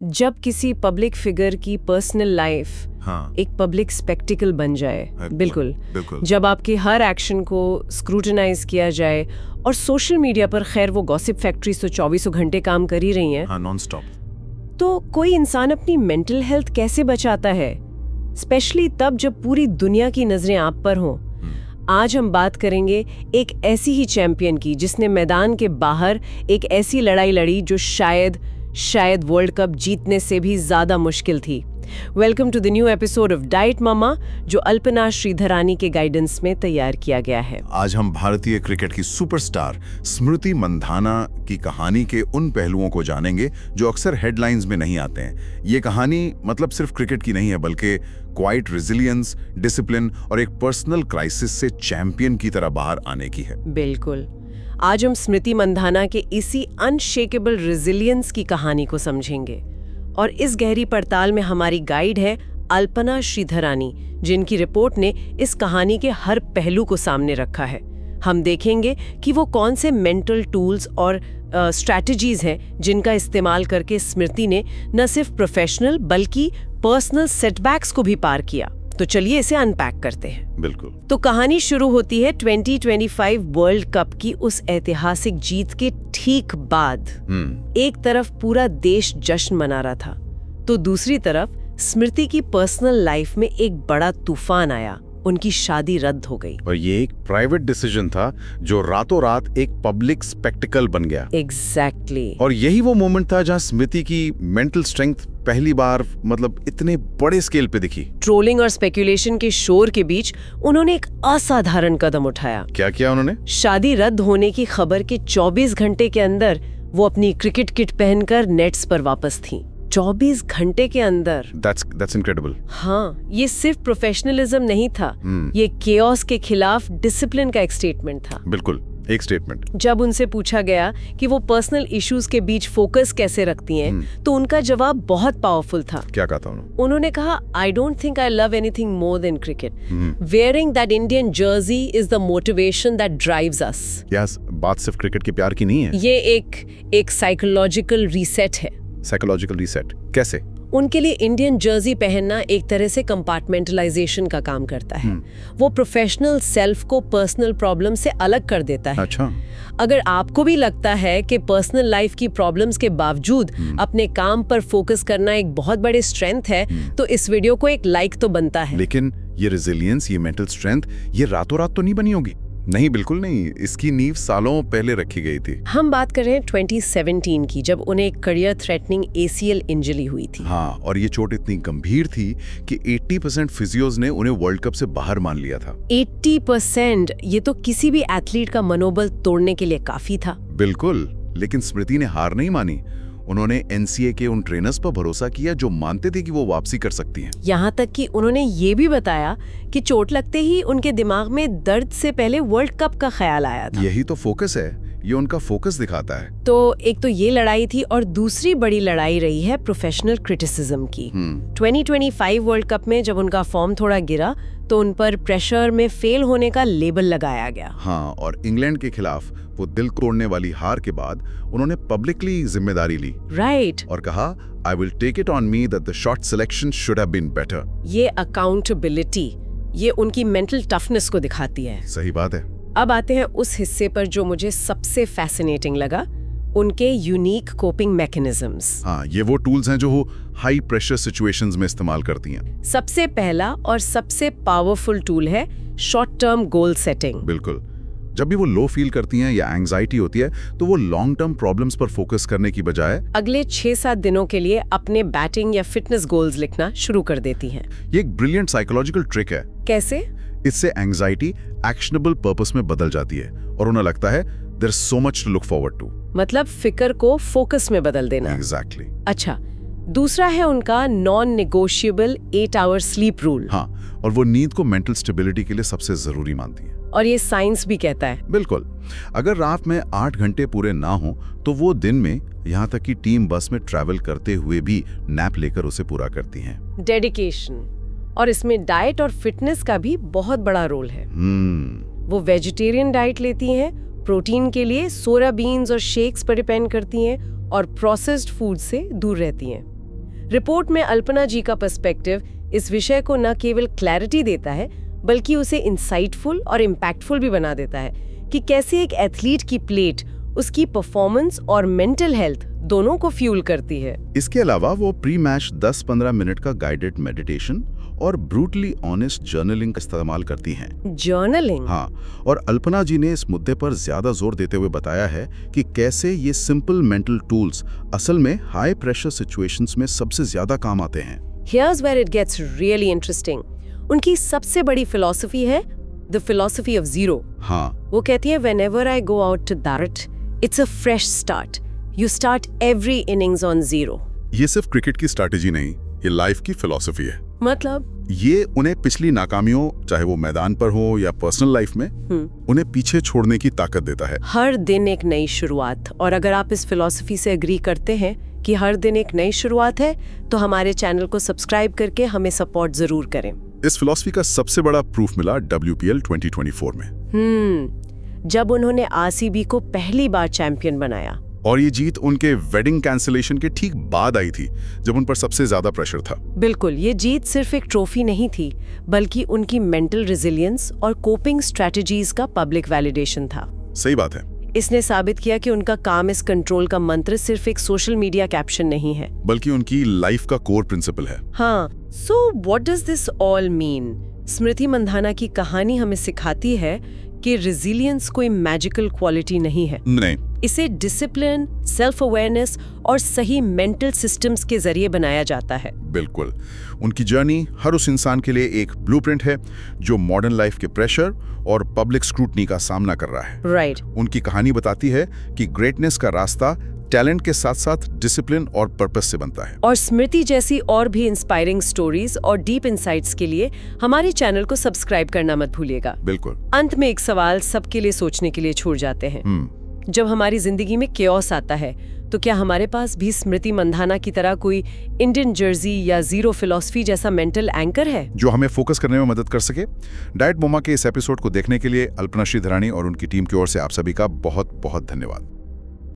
जब किसी public figure की पर्सनल लाइफ एक पब्लिक स्पेक्टिकल बन जाए, बिल्कुल जब आपके हर एक्शन को स्क्रूटनाइज किया जाए और सोशल मीडिया पर, खैर वो गॉसिप फैक्ट्रीज तो 24 घंटे काम कर ही रही हैं, नॉन स्टॉप, तो कोई इंसान अपनी मेंटल हेल्थ कैसे बचाता है, स्पेशली तब जब पूरी दुनिया की नजरें आप पर हों। आज हम बात करेंगे एक ऐसी ही चैंपियन की जिसने मैदान के बाहर एक ऐसी लड़ाई लड़ी जो शायद वर्ल्ड कप जीतने से भी ज्यादा मुश्किल थी। Welcome to the new episode of diet mama, जो अल्पना श्रीधरानी के गाइडेंस में तैयार किया गया है। आज हम भारतीय क्रिकेट की सुपरस्टार स्मृति मंधाना की कहानी के उन पहलुओं को जानेंगे जो अक्सर हेडलाइंस में नहीं आते हैं। ये कहानी मतलब सिर्फ क्रिकेट की नहीं है, बल्कि क्वाइट रेजिलियंस, डिसिप्लिन और एक पर्सनल क्राइसिस से चैंपियन की तरह बाहर आने की है। बिल्कुल, आज हम स्मृति मंधाना के इसी अनशेकेबल रेजिलियंस की कहानी को समझेंगे और इस गहरी पड़ताल में हमारी गाइड है अल्पना श्रीधरानी, जिनकी रिपोर्ट ने इस कहानी के हर पहलू को सामने रखा है। हम देखेंगे कि वो कौन से मेंटल टूल्स और स्ट्रैटेजीज हैं जिनका इस्तेमाल करके स्मृति ने न सिर्फ प्रोफेशनल बल्कि पर्सनल सेटबैक्स को भी पार किया। तो चलिए इसे अनपैक करते हैं। बिल्कुल। तो कहानी शुरू होती है 2025 वर्ल्ड कप की उस ऐतिहासिक जीत के ठीक बाद। एक तरफ पूरा देश जश्न मना रहा था, तो दूसरी तरफ स्मृति की पर्सनल लाइफ में एक बड़ा तूफान आया। उनकी शादी रद्द हो गई और ये एक प्राइवेट डिसीजन था जो रातों रात एक पब्लिक स्पेक्टिकल बन गया। एग्जैक्टली। और यही वो मोमेंट था जहां स्मृति की मेंटल स्ट्रेंथ पहली बार इतने बड़े स्केल पे दिखी। ट्रोलिंग और स्पेकुलेशन के शोर के बीच उन्होंने एक असाधारण कदम उठाया। क्या किया उन्होंने? शादी रद्द होने की खबर के 24 घंटे के अंदर वो अपनी क्रिकेट किट पहनकर नेट्स पर वापस थी। 24 घंटे के अंदर। That's incredible. हाँ, ये सिर्फ प्रोफेशनलिज्म नहीं था, ये केओस के खिलाफ डिसिप्लिन का एक स्टेटमेंट था। बिल्कुल, एक स्टेटमेंट। जब उनसे पूछा गया कि वो पर्सनल इश्यूज के बीच फोकस कैसे रखती हैं, तो उनका जवाब बहुत पावरफुल था। क्या कहा था उन्होंने कहा, I don't think I love anything more than cricket. Wearing that Indian jersey is the motivation that drives us. Yes, बात सिर्फ क्रिकेट के प्यार की नहीं है। ये एक साइकोलॉजिकल रीसेट है। साइकोलॉजिकल रीसेट कैसे? उनके लिए इंडियन जर्सी पहनना एक तरह से कंपार्टमेंटलाइजेशन का काम करता है। वो प्रोफेशनल सेल्फ को पर्सनल प्रॉब्लम से अलग कर देता है। अच्छा। अगर आपको भी लगता है कि पर्सनल लाइफ की प्रॉब्लम्स के बावजूद अपने काम पर फोकस करना एक बहुत बड़ी स्ट्रेंथ है, तो इस वीडियो को एक लाइक तो बनता है। लेकिन ये रेजिलियंस, ये मेंटल स्ट्रेंथ, ये रातों रात तो नहीं बनी होगी। नहीं, बिल्कुल नहीं। इसकी नींव सालों पहले रखी गई थी। हम बात कर रहे हैं 2017 की, जब उन्हें एक करियर थ्रेटनिंग ACL इंजरी हुई थी। हाँ, और ये चोट इतनी गंभीर थी कि 80% फिजियोज ने उन्हें वर्ल्ड कप से बाहर मान लिया था। 80%? ये तो किसी भी एथलीट का मनोबल तोड़ने के लिए काफी था। बिल्कुल, लेकिन स्मृति ने हार नहीं मानी। उन्होंने NCA के उन ट्रेनर्स पर भरोसा किया जो मानते थे कि वो वापसी कर सकती हैं। यहाँ तक कि उन्होंने ये भी बताया कि चोट लगते ही उनके दिमाग में दर्द से पहले वर्ल्ड कप का ख्याल आया था। यही तो फोकस है, ये उनका फोकस दिखाता है। तो एक तो ये लड़ाई थी, और दूसरी बड़ी लड़ाई रही है प्रोफेशनल क्रिटिसिज्म की। 2025 वर्ल्ड कप में जब उनका फॉर्म थोड़ा गिरा, तो उन पर प्रेशर में फेल होने का लेबल लगाया गया। हाँ, और इंग्लैंड के खिलाफ वो दिल तोड़ने वाली हार के बाद उन्होंने पब्लिकली जिम्मेदारी ली। राइट। और कहा, I will take it on me that the shot selection should have been better. ये अकाउंटेबिलिटी, ये उनकी मेंटल टफनेस को दिखाती है। सही बात है। अब आते हैं उस हिस्से पर जो मुझे सबसे फैसिनेटिंग लगा, उनके यूनिक कोपिंग मैकेनिज्म्स। हाँ, ये वो टूल्स हैं जो वो हाई प्रेशर सिचुएशंस में इस्तेमाल करती हैं। सबसे पहला और सबसे पावरफुल टूल है शॉर्ट टर्म गोल सेटिंग। बिल्कुल। जब भी वो लो फील करती हैं या एंजाइटी होती है, तो वो लॉन्ग टर्म प्रॉब्लम्स पर फोकस करने की बजाय अगले 6-7 दिनों के लिए अपने बैटिंग या फिटनेस गोल्स लिखना शुरू कर देती हैं। ये एक ब्रिलियंट साइकोलॉजिकल ट्रिक है। कैसे? इससे एंजाइटी एक्शनेबल पर्पस में बदल जाती है और उन्हें लगता है there is so much to look forward to. मतलब फिक्र को फोकस में बदल देना। एग्जैक्टली। अच्छा, दूसरा है उनका non negotiable 8 hour sleep rule. हाँ, और वो नींद को मेंटल स्टेबिलिटी के लिए सबसे जरूरी मानती है। और ये साइंस भी कहता है। बिल्कुल। अगर रात में 8 घंटे पूरे ना हो, तो वो दिन में, यहाँ तक कि टीम बस में ट्रैवल करते हुए भी नैप लेकर उसे पूरा करती हैं। डेडिकेशन। और इसमें डाइट और फिटनेस का भी बहुत बड़ा रोल है। वो वेजिटेरियन डाइट लेती हैं, प्रोटीन के लिए सोया बीन्स और शेक्स पर डिपेंड करती हैं, और प्रोसेस्ड फूड से दूर रहती हैं। रिपोर्ट में अल्पना जी का पर्सपेक्टिव इस विषय को न केवल क्लैरिटी देता है बल्कि उसे इंसाइटफुल और इम्पैक्टफुल भी बना देता है कि कैसे एक एथलीट की प्लेट उसकी परफॉर्मेंस और मेंटल हेल्थ दोनों को फ्यूल करती है। इसके अलावा वो प्री मैच 10-15 मिनट का गाइडेड मेडिटेशन और ब्रूटली ऑनेस्ट जर्नलिंग का इस्तेमाल करती हैं। जर्नलिंग? हाँ, और अल्पना जी ने इस मुद्दे पर ज्यादा जोर देते हुए बताया है कि कैसे ये सिंपल मेंटल टूल्स असल में हाई प्रेशर सिचुएशंस में सबसे ज्यादा काम आते हैं। Here's where it gets really interesting. उनकी सबसे बड़ी फिलॉसफी है The philosophy of zero. हाँ, वो कहती है Whenever I go out to bat, it's a fresh start. You start every innings on zero. ये सिर्फ क्रिकेट की स्ट्रैटेजी नहीं, ये लाइफ की फिलॉसफी है। मतलब ये उन्हें पिछली नाकामियों, चाहे वो मैदान पर हो या पर्सनल लाइफ में, उन्हें पीछे छोड़ने की ताकत देता है। हर दिन एक नई शुरुआत। और अगर आप इस फिलॉसफी से एग्री करते हैं कि हर दिन एक नई शुरुआत है, तो हमारे चैनल को सब्सक्राइब करके हमें सपोर्ट जरूर करें। इस फिलॉसफी का सबसे बड़ा प्रूफ मिला WPL 2024 में। जब उन्होंने RCB को पहली बार चैंपियन बनाया। और ये जीत उनके वेडिंग कैंसिलेशन के ठीक बाद आई थी, जब उन पर सबसे ज्यादा प्रेशर था। बिल्कुल, ये जीत सिर्फ एक ट्रॉफी नहीं थी, बल्कि उनकी मेंटल रेजिलियंस और कोपिंग स्ट्रेटजीज का पब्लिक वैलिडेशन था। सही बात है। इसने साबित किया कि उनका काम इस कंट्रोल का मंत्र सिर्फ एक सोशल मीडिया कैप्शन नहीं है, बल्कि उनकी लाइफ का कोर प्रिंसिपल है। हाँ, so what does this all mean? Smriti Mandhana की कहानी हमें सिखाती है कि रेजिलियंस कोई मैजिकल क्वालिटी नहीं है। नहीं, इसे डिसिप्लिन, सेल्फ अवेयरनेस और सही मेंटल सिस्टम्स के जरिए बनाया जाता है। बिल्कुल। उनकी जर्नी हर उस इंसान के लिए एक ब्लूप्रिंट है जो मॉडर्न लाइफ के प्रेशर और पब्लिक स्क्रूटनी का सामना कर रहा है। राइट। उनकी कहानी बताती है कि ग्रेटनेस का रास्ता टैलेंट के साथ साथ डिसिप्लिन और पर्पस से बनता है। और स्मृति जैसी और भी इंस्पायरिंग स्टोरीज और डीप इंसाइट्स के लिए हमारे चैनल को सब्सक्राइब करना मत भूलिएगा। बिल्कुल। अंत में एक सवाल सबके लिए सोचने के लिए छोड़ जाते हैं। जब हमारी जिंदगी में केओस आता है, तो क्या हमारे पास भी स्मृति मंधाना की तरह कोई इंडियन जर्सी या जीरो फिलॉसफी जैसा मेंटल एंकर है जो हमें फोकस करने में मदद कर सके? डाइट मोमा के इस एपिसोड को देखने के लिए अल्पना श्रीधरानी और उनकी टीम की ओर से आप सभी का बहुत बहुत धन्यवाद।